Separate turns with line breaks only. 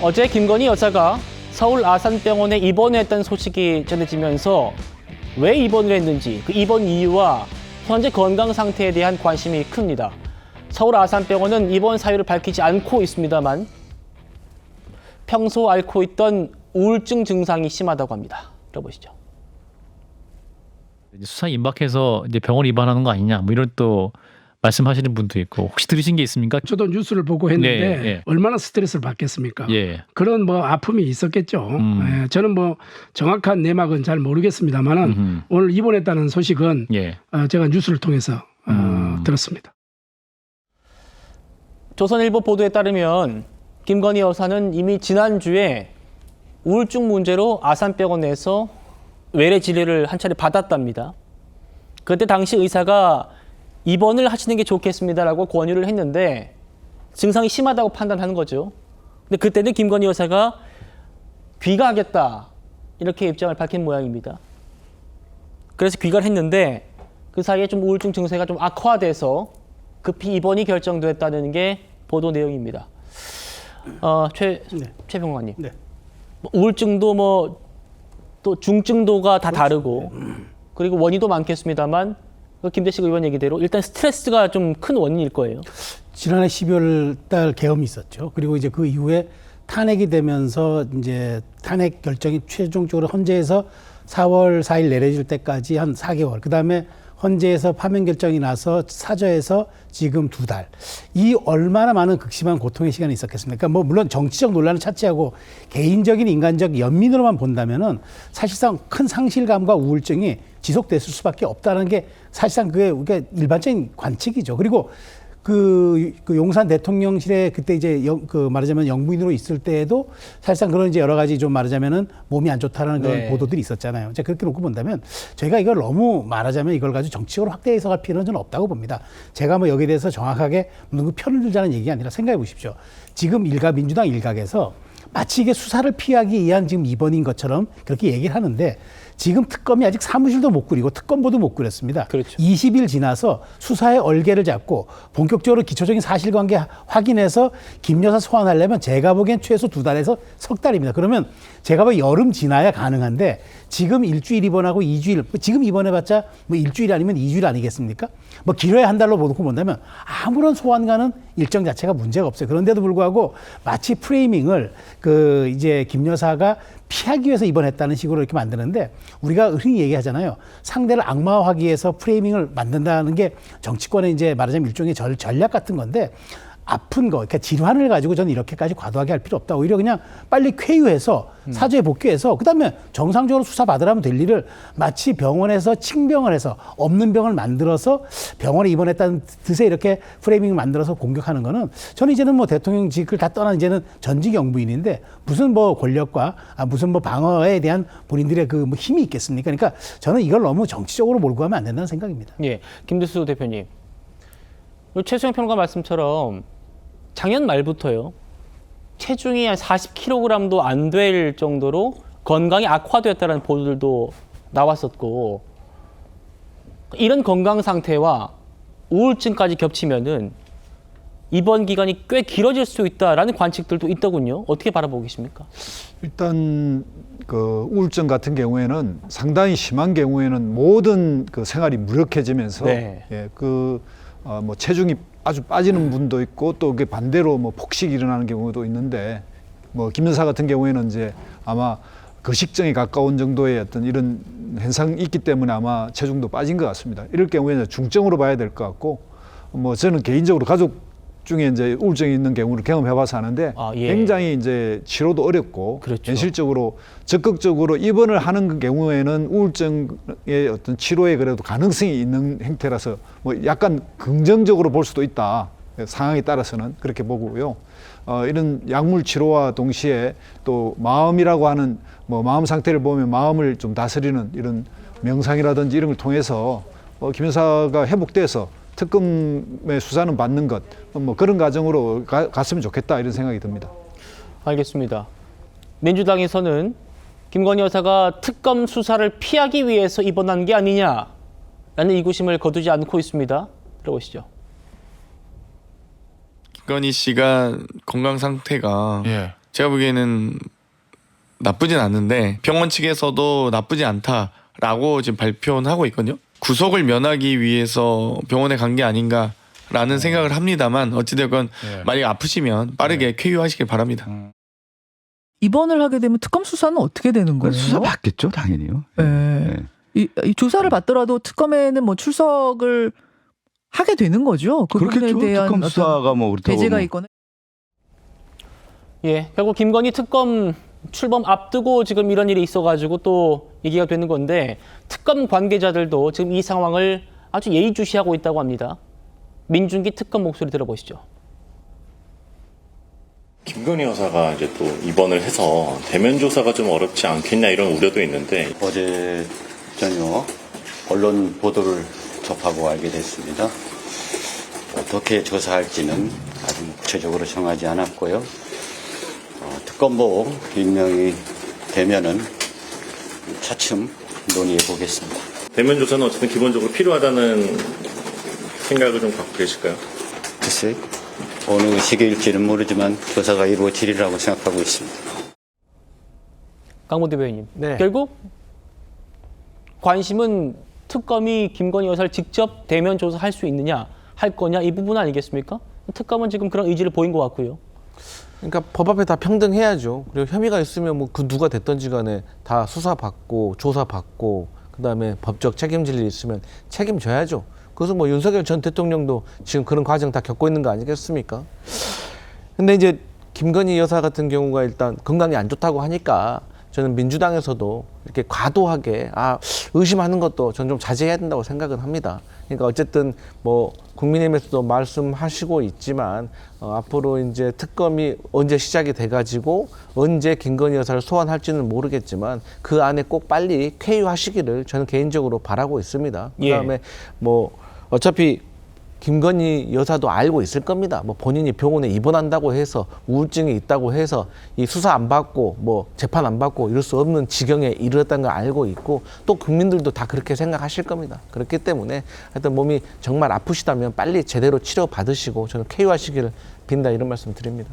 어제 김건희 여사가 서울 아산병원에 입원했다는 소식이 전해지면서 왜 입원을 했는지, 그 입원 이유와 현재 건강 상태에 대한 관심이 큽니다. 서울 아산병원은 입원 사유를 밝히지 않고 있습니다만 평소 앓고 있던 우울증 증상이 심하다고 합니다. 들어보시죠.
수사에 임박해서 이제 병원 입원하는 거 아니냐, 뭐 이런 또 말씀하시는 분도 있고, 혹시 들으신 게 있습니까?
저도 뉴스를 보고 했는데
네, 예.
얼마나 스트레스를 받겠습니까?
예.
그런 뭐 아픔이 있었겠죠. 예, 저는 뭐 정확한 내막은 잘 모르겠습니다만은 오늘 입원했다는 소식은
예.
제가 뉴스를 통해서 들었습니다.
조선일보 보도에 따르면 김건희 여사는 이미 지난주에 우울증 문제로 아산병원에서 외래 진료를 한 차례 받았답니다. 그때 당시 의사가 입원을 하시는 게 좋겠습니다라고 권유를 했는데 증상이 심하다고 판단하는 거죠. 근데 그때는 김건희 여사가 귀가하겠다 이렇게 입장을 밝힌 모양입니다. 그래서 귀가를 했는데 그 사이에 좀 우울증 증세가 좀 악화돼서 급히 입원이 결정됐다는 게 보도 내용입니다. 최 평론가님,
네.
우울증도 뭐 또 중증도가 다 다르고 그리고 원인도 많겠습니다만 김대식 의원 얘기대로 일단 스트레스가 좀 큰 원인일 거예요.
지난해 12월 달 계엄이 있었죠. 그리고 이제 그 이후에 탄핵이 되면서 이제 탄핵 결정이 최종적으로 헌재에서 4월 4일 내려질 때까지 한 4개월. 그다음에 헌재에서 파면 결정이 나서 사저에서 지금 2달. 이 얼마나 많은 극심한 고통의 시간이 있었겠습니까? 뭐 물론 정치적 논란을 차치하고 개인적인 인간적 연민으로만 본다면은 사실상 큰 상실감과 우울증이 지속됐을 수밖에 없다는 게 사실상 그게 우리가 일반적인 관측이죠. 그리고 그 용산 대통령실에 그때 이제 말하자면 영부인으로 있을 때에도 사실상 그런 이제 여러 가지 좀 말하자면은 몸이 안 좋다라는 그런
네.
보도들이 있었잖아요. 자, 그렇게 놓고 본다면 저희가 이걸 너무 말하자면 이걸 가지고 정치적으로 확대 해석할 필요는 저는 없다고 봅니다. 제가 뭐 여기에 대해서 정확하게 누구 편을 들자는 얘기가 아니라 생각해 보십시오. 지금 민주당 일각에서 마치 이게 수사를 피하기 위한 지금 입원인 것처럼 그렇게 얘기를 하는데 지금 특검이 아직 사무실도 못 꾸리고 특검보도 못 꾸렸습니다.
그렇죠.
20일 지나서 수사의 얼개를 잡고 본격적으로 기초적인 사실관계 확인해서 김 여사 소환하려면 제가 보기엔 최소 2달에서 석 달입니다. 그러면 제가 보기엔 여름 지나야 가능한데 지금 일주일 입원하고 2주일, 지금 입원해봤자 뭐 일주일 아니면 2주일 아니겠습니까? 뭐 길어야 한 달로 놓고 본다면 아무런 소환가는 일정 자체가 문제가 없어요. 그런데도 불구하고 마치 프레이밍을 이제 김 여사가 피하기 위해서 입원했다는 식으로 이렇게 만드는데 우리가 흔히 얘기하잖아요. 상대를 악마화하기 위해서 프레이밍을 만든다는 게 정치권의 이제 말하자면 일종의 전략 같은 건데 아픈 거, 그러니까 질환을 가지고 저는 이렇게까지 과도하게 할 필요 없다. 오히려 그냥 빨리 쾌유해서 사죄에 복귀해서 그다음에 정상적으로 수사 받으라면 될 일을 마치 병원에서 칭병을 해서 없는 병을 만들어서 병원에 입원했다는 뜻에 이렇게 프레이밍을 만들어서 공격하는 거는 저는 이제는 뭐 대통령직을 다 떠난 이제는 전직 영부인인데 무슨 뭐 권력과 무슨 뭐 방어에 대한 본인들의 그 뭐 힘이 있겠습니까? 그러니까 저는 이걸 너무 정치적으로 몰고 가면 안 된다는 생각입니다.
예, 김대수 대표님, 최수영 평론가 말씀처럼 작년 말부터요. 체중이 한 40kg도 안 될 정도로 건강이 악화되었다는 보도들도 나왔었고 이런 건강 상태와 우울증까지 겹치면은 입원 기간이 꽤 길어질 수 있다라는 관측들도 있더군요. 어떻게 바라보고 계십니까?
일단 그 우울증 같은 경우에는 상당히 심한 경우에는 모든 그 생활이 무력해지면서
네.
예, 뭐 체중이 아주 빠지는 분도 있고 또 그게 반대로 뭐 폭식이 일어나는 경우도 있는데 뭐 김 여사 같은 경우에는 이제 아마 거식증에 가까운 정도의 어떤 이런 현상이 있기 때문에 아마 체중도 빠진 것 같습니다. 이럴 경우에는 중증으로 봐야 될 것 같고 뭐 저는 개인적으로 가족 중에 이제 우울증이 있는 경우를 경험해봐서 아는데
예.
굉장히 이제 치료도 어렵고
그렇죠.
현실적으로 적극적으로 입원을 하는 그 경우에는 우울증의 어떤 치료에 그래도 가능성이 있는 행태라서 뭐 약간 긍정적으로 볼 수도 있다. 상황에 따라서는 그렇게 보고요. 이런 약물 치료와 동시에 또 마음이라고 하는 뭐 마음 상태를 보면 마음을 좀 다스리는 이런 명상이라든지 이런 걸 통해서 김 여사가 회복돼서 특검의 수사는 받는 것, 뭐 그런 과정으로 갔으면 좋겠다 이런 생각이 듭니다.
알겠습니다. 민주당에서는 김건희 여사가 특검 수사를 피하기 위해서 입원한 게 아니냐라는 의구심을 거두지 않고 있습니다. 들어보시죠.
김건희 씨가 건강 상태가 제가 보기에는 나쁘진 않는데 병원 측에서도 나쁘지 않다라고 지금 발표는 하고 있거든요. 구속을 면하기 위해서 병원에 간 게 아닌가라는 생각을 합니다만 어찌되건 만약 아프시면 빠르게 쾌유하시길 바랍니다.
입원을 하게 되면 특검 수사는 어떻게 되는 거예요?
수사 받겠죠, 당연히요.
네.
네.
이 조사를 받더라도 특검에는 뭐 출석을 하게 되는 거죠. 그 부분에
그렇겠죠.
대한
특검
어떤
수사가 뭐 그렇다고
배제가
뭐.
있거나.
예, 결국 김건희 특검 출범 앞두고 지금 이런 일이 있어가지고 또 얘기가 되는 건데 특검 관계자들도 지금 이 상황을 아주 예의주시하고 있다고 합니다. 민준기 특검 목소리 들어보시죠.
김건희 여사가 이제 또 입원을 해서 대면 조사가 좀 어렵지 않겠냐 이런 우려도 있는데
어제 저녁 언론 보도를 접하고 알게 됐습니다. 어떻게 조사할지는 아직 구체적으로 정하지 않았고요. 특검보 임명이 되면은 차츰 논의해 보겠습니다.
대면 조사는 어쨌든 기본적으로 필요하다는 생각을 좀 갖고 계실까요?
글쎄 어느 시기일지는 모르지만 조사가 이루어지리라고 생각하고 있습니다.
강모 대변인님,
네.
결국 관심은 특검이 김건희 여사를 직접 대면 조사할 수 있느냐, 할 거냐 이 부분 아니겠습니까? 특검은 지금 그런 의지를 보인 것 같고요.
그러니까 법 앞에 다 평등해야죠. 그리고 혐의가 있으면 뭐 그 누가 됐든지 간에 다 수사받고 조사받고 그다음에 법적 책임질 일이 있으면 책임져야죠. 그래서 뭐 윤석열 전 대통령도 지금 그런 과정 다 겪고 있는 거 아니겠습니까? 근데 이제 김건희 여사 같은 경우가 일단 건강이 안 좋다고 하니까 저는 민주당에서도 이렇게 과도하게 의심하는 것도 저는 좀 자제해야 된다고 생각은 합니다. 그러니까 어쨌든 뭐 국민의힘에서도 말씀하시고 있지만 앞으로 이제 특검이 언제 시작이 돼가지고 언제 김건희 여사를 소환할지는 모르겠지만 그 안에 꼭 빨리 쾌유하시기를 저는 개인적으로 바라고 있습니다. 그다음에 뭐 어차피 김건희 여사도 알고 있을 겁니다. 뭐 본인이 병원에 입원한다고 해서 우울증이 있다고 해서 이 수사 안 받고 뭐 재판 안 받고 이럴 수 없는 지경에 이르렀다는 걸 알고 있고 또 국민들도 다 그렇게 생각하실 겁니다. 그렇기 때문에 하여튼 몸이 정말 아프시다면 빨리 제대로 치료 받으시고 저는 쾌유하시기를 빈다 이런 말씀 드립니다.